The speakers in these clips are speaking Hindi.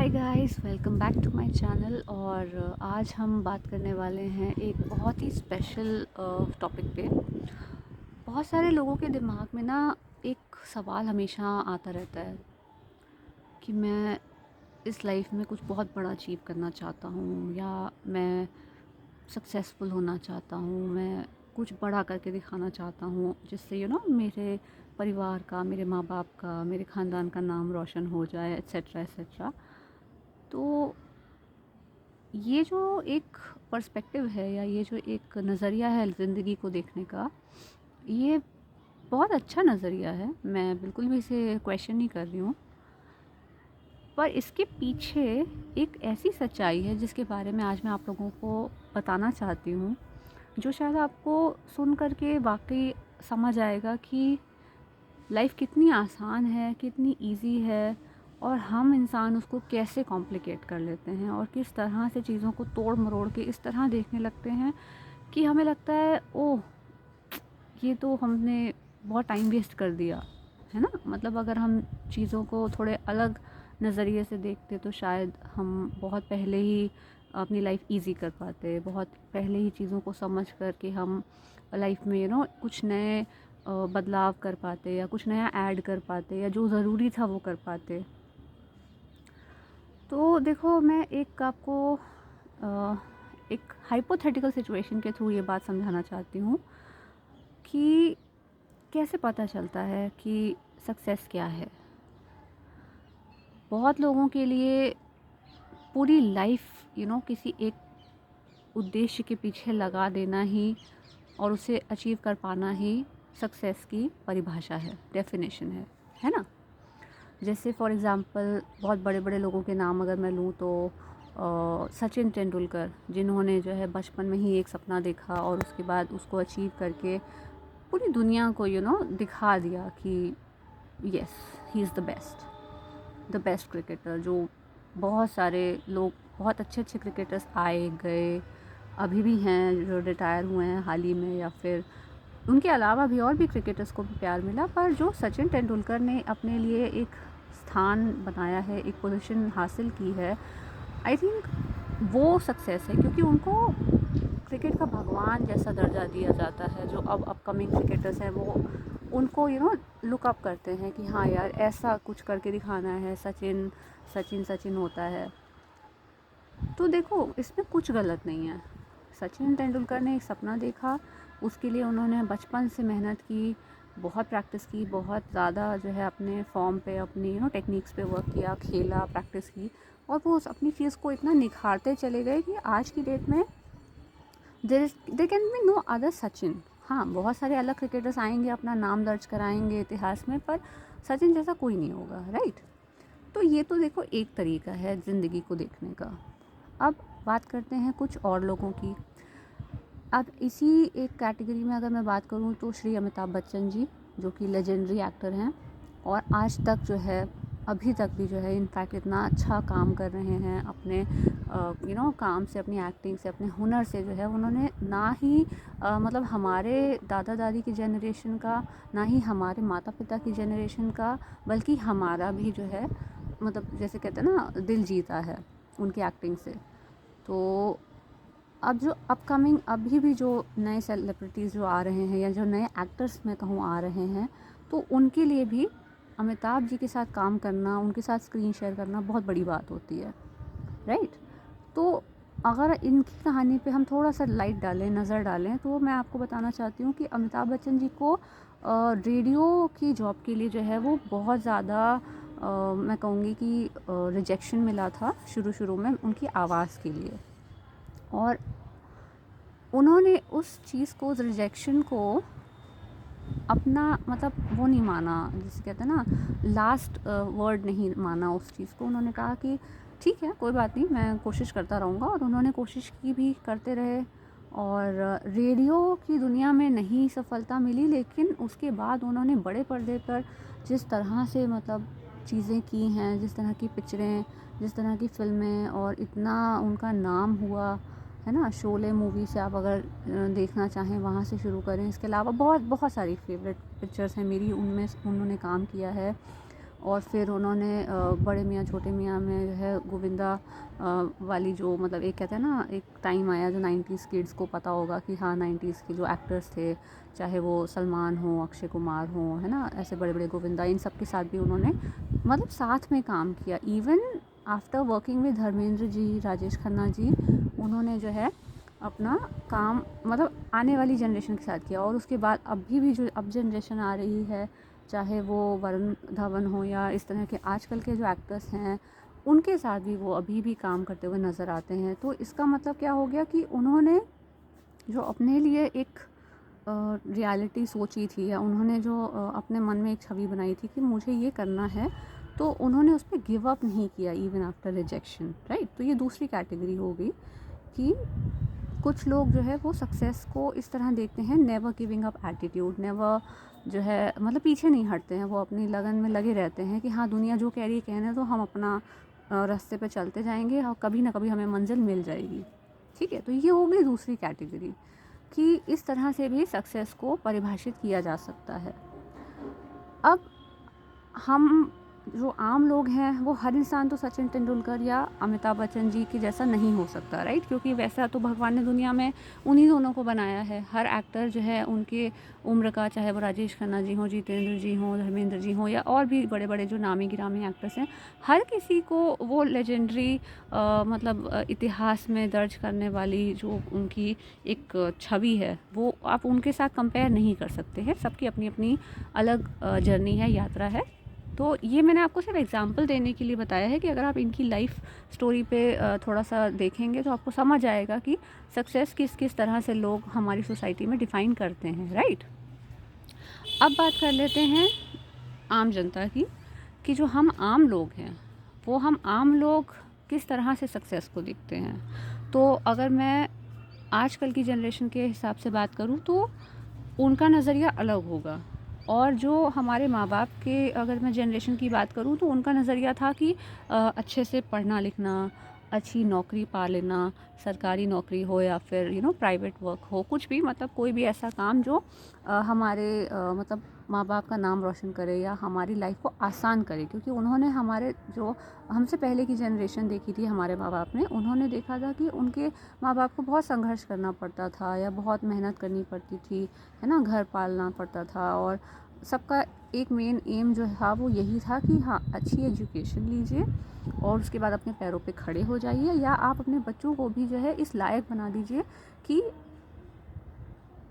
Hi guys, welcome back to my channel. और आज हम बात करने वाले हैं एक बहुत ही स्पेशल टॉपिक पे। बहुत सारे लोगों के दिमाग में ना एक सवाल हमेशा आता रहता है कि मैं इस लाइफ में कुछ बहुत बड़ा अचीव करना चाहता हूँ, या मैं सक्सेसफुल होना चाहता हूँ, मैं कुछ बड़ा करके दिखाना चाहता हूँ जिससे मेरे परिवार का, मेरे माँ बाप का, मेरे ख़ानदान का नाम रोशन हो जाए, एट्सेट्रा एट्सेट्रा। तो ये जो एक पर्सपेक्टिव है, या ये जो एक नज़रिया है ज़िंदगी को देखने का, ये बहुत अच्छा नज़रिया है। मैं बिल्कुल भी इसे क्वेश्चन नहीं कर रही हूँ, पर इसके पीछे एक ऐसी सच्चाई है जिसके बारे में आज मैं आप लोगों को बताना चाहती हूँ, जो शायद आपको सुन कर के वाकई समझ आएगा कि लाइफ कितनी आसान है, कितनी इजी है, और हम इंसान उसको कैसे कॉम्प्लिकेट कर लेते हैं और किस तरह से चीज़ों को तोड़ मरोड़ के इस तरह देखने लगते हैं कि हमें लगता है ओह, ये तो हमने बहुत टाइम वेस्ट कर दिया, है ना। मतलब अगर हम चीज़ों को थोड़े अलग नज़रिए से देखते तो शायद हम बहुत पहले ही अपनी लाइफ इजी कर पाते, बहुत पहले ही चीज़ों को समझ कर के हम लाइफ में कुछ नए बदलाव कर पाते, या कुछ नया ऐड कर पाते, या जो ज़रूरी था वो कर पाते। तो देखो, मैं एक आपको एक हाइपोथेटिकल सिचुएशन के थ्रू ये बात समझाना चाहती हूँ कि कैसे पता चलता है कि सक्सेस क्या है। बहुत लोगों के लिए पूरी लाइफ किसी एक उद्देश्य के पीछे लगा देना ही और उसे अचीव कर पाना ही सक्सेस की परिभाषा है, डेफिनेशन है ना। जैसे फॉर एग्ज़ाम्पल बहुत बड़े बड़े लोगों के नाम अगर मैं लूँ तो सचिन तेंदुलकर, जिन्होंने जो है बचपन में ही एक सपना देखा और उसके बाद उसको अचीव करके पूरी दुनिया को दिखा दिया कि yes, he is the best cricketer. जो बहुत सारे लोग, बहुत अच्छे अच्छे क्रिकेटर्स आए गए, अभी भी हैं जो रिटायर हुए हैं हाल ही में, या फिर उनके अलावा भी और भी क्रिकेटर्स को भी प्यार मिला, पर जो सचिन तेंदुलकर ने अपने लिए एक स्थान बनाया है, एक पोजीशन हासिल की है, आई थिंक वो सक्सेस है। क्योंकि उनको क्रिकेट का भगवान जैसा दर्जा दिया जाता है। जो अब अपकमिंग क्रिकेटर्स हैं वो उनको लुक अप करते हैं कि हाँ यार, ऐसा कुछ करके दिखाना है, सचिन सचिन सचिन होता है। तो देखो, इसमें कुछ गलत नहीं है। सचिन तेंदुलकर ने एक सपना देखा, उसके लिए उन्होंने बचपन से मेहनत की, बहुत प्रैक्टिस की, बहुत ज़्यादा जो है अपने फॉर्म पे, अपनी टेक्निक्स पे वर्क किया, खेला, प्रैक्टिस की, और वो उस अपनी चीज़ को इतना निखारते चले गए कि आज की डेट में there can be no other Sachin. हाँ, बहुत सारे अलग क्रिकेटर्स आएंगे, अपना नाम दर्ज कराएंगे इतिहास में, पर सचिन जैसा कोई नहीं होगा, राइट। तो ये तो देखो एक तरीका है ज़िंदगी को देखने का। अब बात करते हैं कुछ और लोगों की। अब इसी एक कैटेगरी में अगर मैं बात करूं तो श्री अमिताभ बच्चन जी, जो कि लेजेंडरी एक्टर हैं, और आज तक जो है, अभी तक भी जो है, इनफैक्ट इतना अच्छा काम कर रहे हैं अपने काम से, अपनी एक्टिंग से, अपने हुनर से। जो है उन्होंने ना ही मतलब हमारे दादा दादी की जनरेशन का, ना ही हमारे माता पिता की जनरेशन का, बल्कि हमारा भी जो है, मतलब जैसे कहते हैं ना, दिल जीता है उनकी एक्टिंग से। तो अब जो अपकमिंग अभी भी जो नए सेलिब्रिटीज़ जो आ रहे हैं, या जो नए एक्टर्स मैं कहूँ आ रहे हैं, तो उनके लिए भी अमिताभ जी के साथ काम करना, उनके साथ स्क्रीन शेयर करना बहुत बड़ी बात होती है, राइट। तो अगर इनकी कहानी पे हम थोड़ा सा लाइट डालें, नज़र डालें, तो मैं आपको बताना चाहती हूँ कि अमिताभ बच्चन जी को रेडियो की जॉब के लिए जो है वो बहुत ज़्यादा मैं कहूँगी कि रिजेक्शन मिला था शुरू शुरू में उनकी आवाज़ के लिए। और उन्होंने उस चीज़ को, उस रिजेक्शन को अपना, मतलब वो नहीं माना, जिसे कहते हैं ना, लास्ट वर्ड नहीं माना उस चीज़ को। उन्होंने कहा कि ठीक है, कोई बात नहीं, मैं कोशिश करता रहूँगा। और उन्होंने कोशिश की भी, करते रहे, और रेडियो की दुनिया में नहीं सफलता मिली, लेकिन उसके बाद उन्होंने बड़े पर्दे पर जिस तरह से मतलब चीज़ें की हैं, जिस तरह की पिक्चरें, जिस तरह की फ़िल्में, और इतना उनका नाम हुआ, है ना। शोले मूवी से आप अगर देखना चाहें, वहाँ से शुरू करें। इसके अलावा बहुत बहुत सारी फेवरेट पिक्चर्स हैं मेरी, उनमें उन्होंने काम किया है। और फिर उन्होंने बड़े मियाँ छोटे मियाँ में जो है गोविंदा वाली जो मतलब एक कहते हैं ना, एक टाइम आया जो 90s किड्स को पता होगा कि हाँ 90s के जो एक्टर्स थे, चाहे वो सलमान हो, अक्षय कुमार हो, है ना, ऐसे बड़े बड़े गोविंदा, इन सब के साथ भी उन्होंने मतलब साथ में काम किया। Even after working with Dharmendra ji, Rajesh Khanna ji, उन्होंने जो है अपना काम मतलब आने वाली जनरेशन के साथ किया। और उसके बाद अभी भी जो अब जनरेशन आ रही है, चाहे वो वरुण धवन हो या इस तरह के आजकल के जो एक्टर्स हैं, उनके साथ भी वो अभी भी काम करते हुए नज़र आते हैं। तो इसका मतलब क्या हो गया कि उन्होंने जो अपने लिए एक रियलिटी सोची थी, या उन्होंने जो अपने मन में एक छवि बनाई थी कि मुझे ये करना है, तो उन्होंने उस पर गिव अप नहीं किया इवन आफ्टर रिजेक्शन, राइट। तो ये दूसरी कैटेगरी हो गई कि कुछ लोग जो है वो सक्सेस को इस तरह देखते हैं, never giving up attitude, never जो है मतलब पीछे नहीं हटते हैं, वो अपनी लगन में लगे रहते हैं कि हाँ दुनिया जो कह रही है कहने तो हम अपना रास्ते पे चलते जाएंगे और कभी ना कभी हमें मंजिल मिल जाएगी। ठीक है, तो ये हो गई दूसरी कैटेगरी कि इस तरह से भी सक्सेस को परिभाषित किया जा सकता है। अब हम जो आम लोग हैं, वो हर इंसान तो सचिन तेंदुलकर या अमिताभ बच्चन जी के जैसा नहीं हो सकता, राइट, क्योंकि वैसा तो भगवान ने दुनिया में उन्हीं दोनों को बनाया है। हर एक्टर जो है उनके उम्र का, चाहे वो राजेश खन्ना जी हों, जितेंद्र जी हों, धर्मेंद्र जी हों, या और भी बड़े बड़े जो नामी गिरामी एक्टर्स हैं, हर किसी को वो लेजेंडरी मतलब इतिहास में दर्ज करने वाली जो उनकी एक छवि है, वो आप उनके साथ कंपेयर नहीं कर सकते हैं। सबकी अपनी अपनी अलग जर्नी है, यात्रा है। तो ये मैंने आपको सिर्फ एग्जांपल देने के लिए बताया है कि अगर आप इनकी लाइफ स्टोरी पे थोड़ा सा देखेंगे तो आपको समझ आएगा कि सक्सेस किस किस तरह से लोग हमारी सोसाइटी में डिफ़ाइन करते हैं, राइट। अब बात कर लेते हैं आम जनता की, कि जो हम आम लोग हैं, वो हम आम लोग किस तरह से सक्सेस को देखते हैं। तो अगर मैं आजकल की जनरेशन के हिसाब से बात करूँ तो उनका नज़रिया अलग होगा। और जो हमारे माँ बाप के अगर मैं जनरेशन की बात करूँ तो उनका नज़रिया था कि अच्छे से पढ़ना लिखना, अच्छी नौकरी पा लेना, सरकारी नौकरी हो या फिर प्राइवेट वर्क हो, कुछ भी मतलब कोई भी ऐसा काम जो हमारे मतलब माँ बाप का नाम रोशन करे या हमारी लाइफ को आसान करे। क्योंकि उन्होंने हमारे जो हमसे पहले की जनरेशन देखी थी, हमारे माँ बाप ने, उन्होंने देखा था कि उनके माँ बाप को बहुत संघर्ष करना पड़ता था या बहुत मेहनत करनी पड़ती थी, है ना, घर पालना पड़ता था। और सबका एक मेन एम जो था वो यही था कि हाँ अच्छी एजुकेशन लीजिए और उसके बाद अपने पैरों पे खड़े हो जाइए, या आप अपने बच्चों को भी जो है इस लायक बना दीजिए कि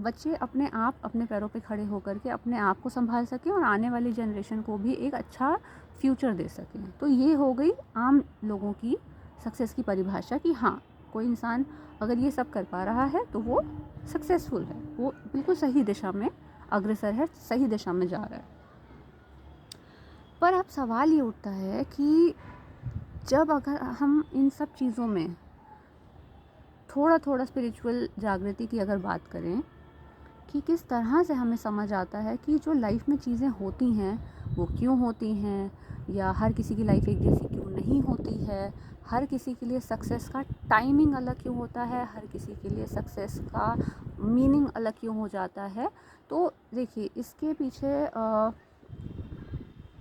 बच्चे अपने आप अपने पैरों पे खड़े होकर के अपने आप को संभाल सकें और आने वाली जनरेशन को भी एक अच्छा फ्यूचर दे सकें। तो ये हो गई आम लोगों की सक्सेस की परिभाषा कि हाँ कोई इंसान अगर ये सब कर पा रहा है तो वो सक्सेसफुल है, वो बिल्कुल सही दिशा में अग्रसर है, सही दिशा में जा रहा है। पर अब सवाल ये उठता है कि जब अगर हम इन सब चीज़ों में थोड़ा थोड़ा स्पिरिचुअल जागृति की अगर बात करें कि किस तरह से हमें समझ आता है कि जो लाइफ में चीज़ें होती हैं वो क्यों होती हैं, या हर किसी की लाइफ एक जैसी क्यों नहीं होती है, हर किसी के लिए सक्सेस का टाइमिंग अलग क्यों होता है, हर किसी के लिए सक्सेस का मीनिंग अलग क्यों हो जाता है। तो देखिए इसके पीछे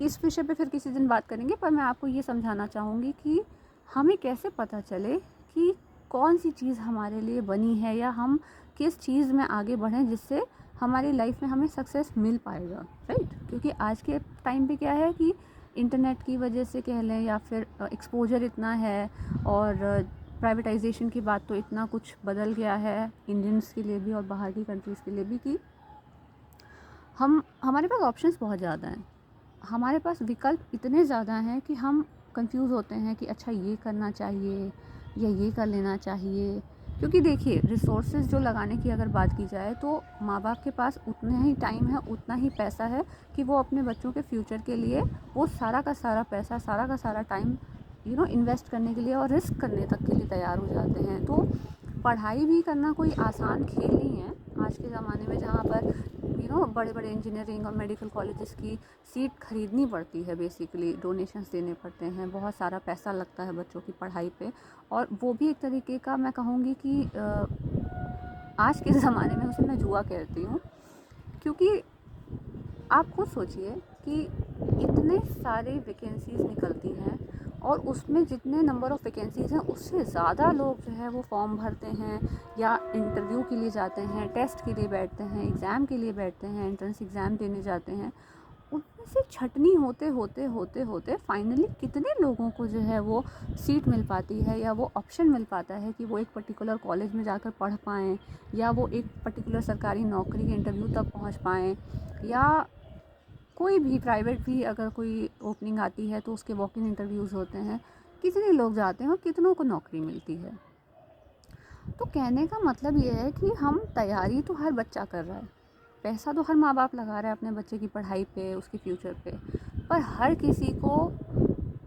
इस विषय पे फिर किसी दिन बात करेंगे, पर मैं आपको ये समझाना चाहूँगी कि हमें कैसे पता चले कि कौन सी चीज़ हमारे लिए बनी है या हम किस चीज़ में आगे बढ़ें जिससे हमारी लाइफ में हमें सक्सेस मिल पाएगा, राइट। क्योंकि आज के टाइम पे क्या है कि इंटरनेट की वजह से कह लें या फिर एक्सपोजर इतना है और प्राइवेटाइजेशन की बात तो इतना कुछ बदल गया है इंडियंस के लिए भी और बाहर की कंट्रीज़ के लिए भी कि हमारे पास ऑप्शंस बहुत ज़्यादा हैं, हमारे पास विकल्प इतने ज़्यादा हैं कि हम कंफ्यूज होते हैं कि अच्छा ये करना चाहिए या ये कर लेना चाहिए। क्योंकि देखिए रिसोर्सेज जो लगाने की अगर बात की जाए तो माँ बाप के पास उतना ही टाइम है, उतना ही पैसा है कि वो अपने बच्चों के फ्यूचर के लिए वो सारा का सारा पैसा, सारा का सारा टाइम इन्वेस्ट करने के लिए और रिस्क करने तक के लिए तैयार हो जाते हैं। तो पढ़ाई भी करना कोई आसान खेल नहीं है आज के ज़माने में, जहाँ पर बड़े बड़े इंजीनियरिंग और मेडिकल कॉलेजेस की सीट खरीदनी पड़ती है, बेसिकली डोनेशंस देने पड़ते हैं, बहुत सारा पैसा लगता है बच्चों की पढ़ाई पे। और वो भी एक तरीके का मैं कहूँगी कि आज के ज़माने में उसे मैं जुआ कहती हूँ। क्योंकि आप खुद सोचिए कि इतने सारे वैकेंसीज़ निकलती हैं और उसमें जितने नंबर ऑफ़ वैकेंसीज़ हैं उससे ज़्यादा लोग जो है वो फॉर्म भरते हैं या इंटरव्यू के लिए जाते हैं, टेस्ट के लिए बैठते हैं, एग्ज़ाम के लिए बैठते हैं, एंट्रेंस एग्ज़ाम देने जाते हैं। उनमें से छँटनी होते होते होते होते फाइनली कितने लोगों को जो है वो सीट मिल पाती है या वो ऑप्शन मिल पाता है कि वो एक पर्टिकुलर कॉलेज में जाकर पढ़ पाएँ या वो एक पर्टिकुलर सरकारी नौकरी के इंटरव्यू तक पहुँच पाएँ या कोई भी प्राइवेट भी अगर कोई ओपनिंग आती है तो उसके वॉक इन इंटरव्यूज़ होते हैं। कितने लोग जाते हैं और कितनों को नौकरी मिलती है। तो कहने का मतलब ये है कि हम तैयारी तो हर बच्चा कर रहा है, पैसा तो हर माँ बाप लगा रहा है अपने बच्चे की पढ़ाई पे, उसके फ्यूचर पे, पर हर किसी को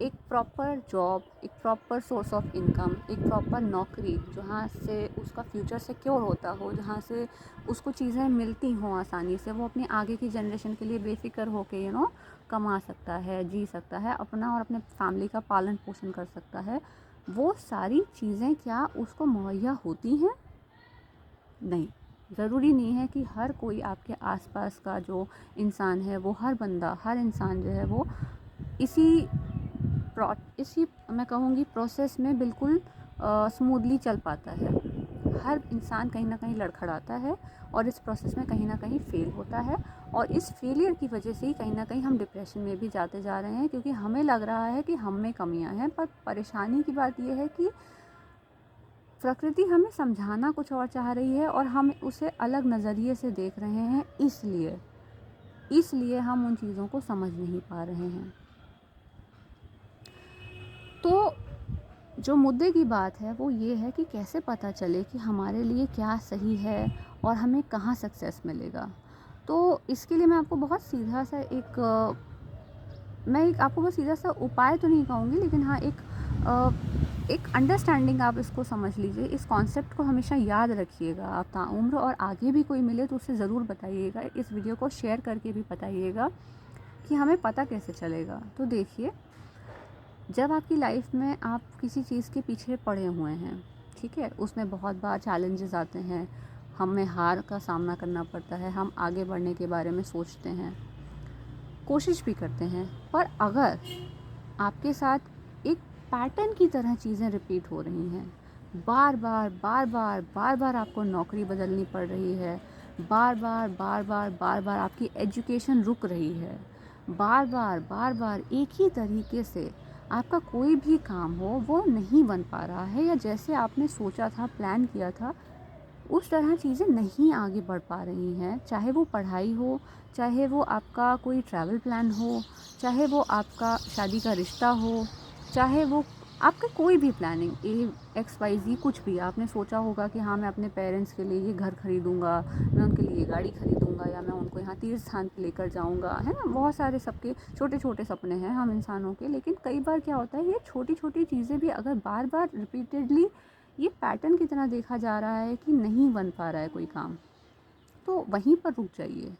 एक प्रॉपर जॉब, एक प्रॉपर सोर्स ऑफ इनकम, एक प्रॉपर नौकरी जहाँ से उसका फ्यूचर सिक्योर होता हो, जहाँ से उसको चीज़ें मिलती हों आसानी से, वो अपनी आगे की जनरेशन के लिए बेफिक्र होके कमा सकता है, जी सकता है, अपना और अपने फैमिली का पालन पोषण कर सकता है। वो सारी चीज़ें क्या उसको मुहैया होती हैं? नहीं। ज़रूरी नहीं है कि हर कोई आपके आसपास का जो इंसान है, वो हर बंदा, हर इंसान जो है वो इसी इसी मैं कहूँगी प्रोसेस में बिल्कुल स्मूथली चल पाता है। हर इंसान कहीं ना कहीं लड़खड़ाता है और इस प्रोसेस में कहीं ना कहीं फेल होता है और इस फेलियर की वजह से ही कहीं ना कहीं हम डिप्रेशन में भी जाते जा रहे हैं, क्योंकि हमें लग रहा है कि हम में कमियां हैं। पर परेशानी की बात यह है कि प्रकृति हमें समझाना कुछ और चाह रही है और हम उसे अलग नज़रिए से देख रहे हैं, इसलिए हम उन चीज़ों को समझ नहीं पा रहे हैं। तो जो मुद्दे की बात है वो ये है कि कैसे पता चले कि हमारे लिए क्या सही है और हमें कहाँ सक्सेस मिलेगा। तो इसके लिए मैं आपको बहुत सीधा सा आपको बहुत सीधा सा उपाय तो नहीं कहूँगी, लेकिन हाँ एक अंडरस्टैंडिंग आप इसको समझ लीजिए। इस कॉन्सेप्ट को हमेशा याद रखिएगा आप ताउम्र, और आगे भी कोई मिले तो उससे ज़रूर बताइएगा, इस वीडियो को शेयर करके भी बताइएगा कि हमें पता कैसे चलेगा। तो देखिए, जब आपकी लाइफ में आप किसी चीज़ के पीछे पड़े हुए हैं, ठीक है, उसमें बहुत बार चैलेंजेस आते हैं, हमें हार का सामना करना पड़ता है, हम आगे बढ़ने के बारे में सोचते हैं, कोशिश भी करते हैं, पर अगर आपके साथ एक पैटर्न की तरह चीज़ें रिपीट हो रही हैं, बार बार आपको नौकरी बदलनी पड़ रही है, बार बार आपकी एजुकेशन रुक रही है, बार बार एक ही तरीके से आपका कोई भी काम हो वो नहीं बन पा रहा है, या जैसे आपने सोचा था, प्लान किया था, उस तरह चीज़ें नहीं आगे बढ़ पा रही हैं। चाहे वो पढ़ाई हो, चाहे वो आपका कोई ट्रैवल प्लान हो, चाहे वो आपका शादी का रिश्ता हो, चाहे वो आपका कोई भी प्लानिंग XYZ कुछ भी आपने सोचा होगा कि हाँ मैं अपने पेरेंट्स के लिए ये घर खरीदूँगा, मैं उनके लिए गाड़ी खरीदूँगा, या मैं उनको यहाँ तीर्थ स्थान पे लेकर जाऊँगा, है ना। बहुत सारे सबके छोटे छोटे सपने हैं हम इंसानों के, लेकिन कई बार क्या होता है, ये छोटी छोटी चीज़ें भी अगर बार बार रिपीटेडली ये पैटर्न की तरह देखा जा रहा है कि नहीं बन पा रहा है कोई काम, तो वहीं पर रुक जाइए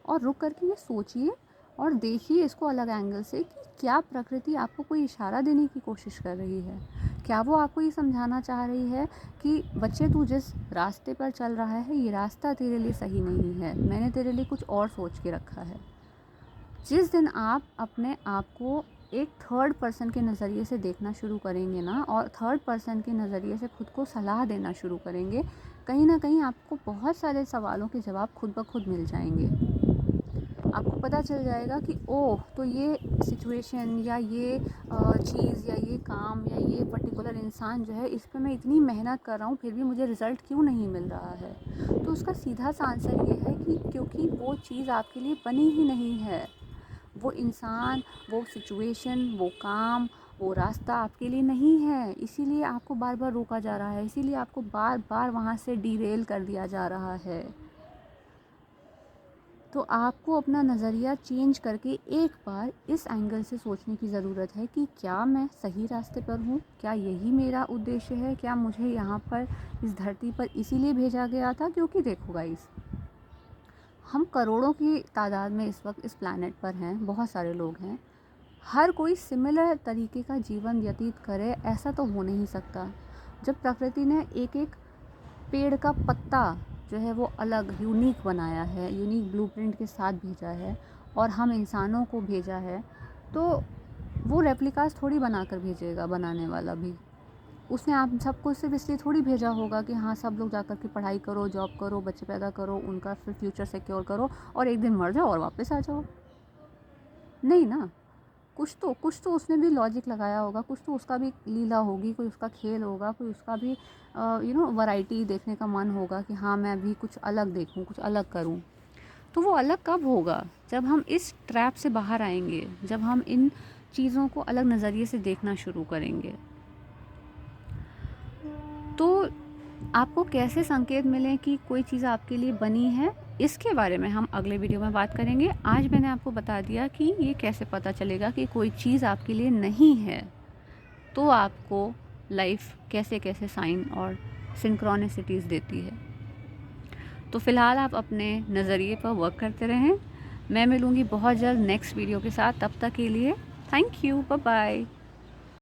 और रुक करके ये सोचिए और देखिए इसको अलग एंगल से कि क्या प्रकृति आपको कोई इशारा देने की कोशिश कर रही है। क्या वो आपको ये समझाना चाह रही है कि बच्चे, तू जिस रास्ते पर चल रहा है ये रास्ता तेरे लिए सही नहीं है, मैंने तेरे लिए कुछ और सोच के रखा है। जिस दिन आप अपने आप को एक थर्ड पर्सन के नज़रिए से देखना शुरू करेंगे ना, और थर्ड पर्सन के नज़रिए से खुद को सलाह देना शुरू करेंगे, कहीं ना कहीं आपको बहुत सारे सवालों के जवाब खुद ब खुद मिल जाएंगे। आपको पता चल जाएगा कि ओह, तो ये सिचुएशन या ये चीज़ या ये काम या ये पर्टिकुलर इंसान जो है, इस पर मैं इतनी मेहनत कर रहा हूँ फिर भी मुझे रिज़ल्ट क्यों नहीं मिल रहा है। तो उसका सीधा सा आंसर ये है कि क्योंकि वो चीज़ आपके लिए बनी ही नहीं है। वो इंसान, वो सिचुएशन, वो काम, वो रास्ता आपके लिए नहीं है, इसीलिए आपको बार बार रोका जा रहा है, इसीलिए आपको बार बार वहाँ से डिरेल कर दिया जा रहा है। तो आपको अपना नज़रिया चेंज करके एक बार इस एंगल से सोचने की ज़रूरत है कि क्या मैं सही रास्ते पर हूँ, क्या यही मेरा उद्देश्य है, क्या मुझे यहाँ पर इस धरती पर इसीलिए भेजा गया था। क्योंकि देखो गाइस, हम करोड़ों की तादाद में इस वक्त इस प्लैनेट पर हैं, बहुत सारे लोग हैं, हर कोई सिमिलर तरीके का जीवन व्यतीत करे ऐसा तो हो नहीं सकता। जब प्रकृति ने एक एक पेड़ का पत्ता जो है वो अलग यूनिक बनाया है, यूनिक ब्लूप्रिंट के साथ भेजा है, और हम इंसानों को भेजा है, तो वो रेप्लिकास थोड़ी बनाकर भेजेगा बनाने वाला भी। उसने आप सबको सिर्फ इसलिए थोड़ी भेजा होगा कि हाँ सब लोग जाकर के पढ़ाई करो, जॉब करो, बच्चे पैदा करो, उनका फिर फ्यूचर सिक्योर करो और एक दिन मर जाओ और वापस आ जाओ। नहीं ना, कुछ तो उसने भी लॉजिक लगाया होगा, कुछ तो उसका भी लीला होगी, कोई उसका खेल होगा, कोई उसका भी वैरायटी देखने का मन होगा कि हाँ मैं भी कुछ अलग देखूँ, कुछ अलग करूँ। तो वो अलग कब होगा? जब हम इस ट्रैप से बाहर आएंगे, जब हम इन चीज़ों को अलग नज़रिए से देखना शुरू करेंगे। तो आपको कैसे संकेत मिलें कि कोई चीज़ आपके लिए बनी है, इसके बारे में हम अगले वीडियो में बात करेंगे। आज मैंने आपको बता दिया कि ये कैसे पता चलेगा कि कोई चीज़ आपके लिए नहीं है, तो आपको लाइफ कैसे कैसे साइन और सिंक्रोनिसिटीज़ देती है। तो फ़िलहाल आप अपने नज़रिए पर वर्क करते रहें। मैं मिलूँगी बहुत जल्द नेक्स्ट वीडियो के साथ। तब तक के लिए थैंक यू, बाय बाय।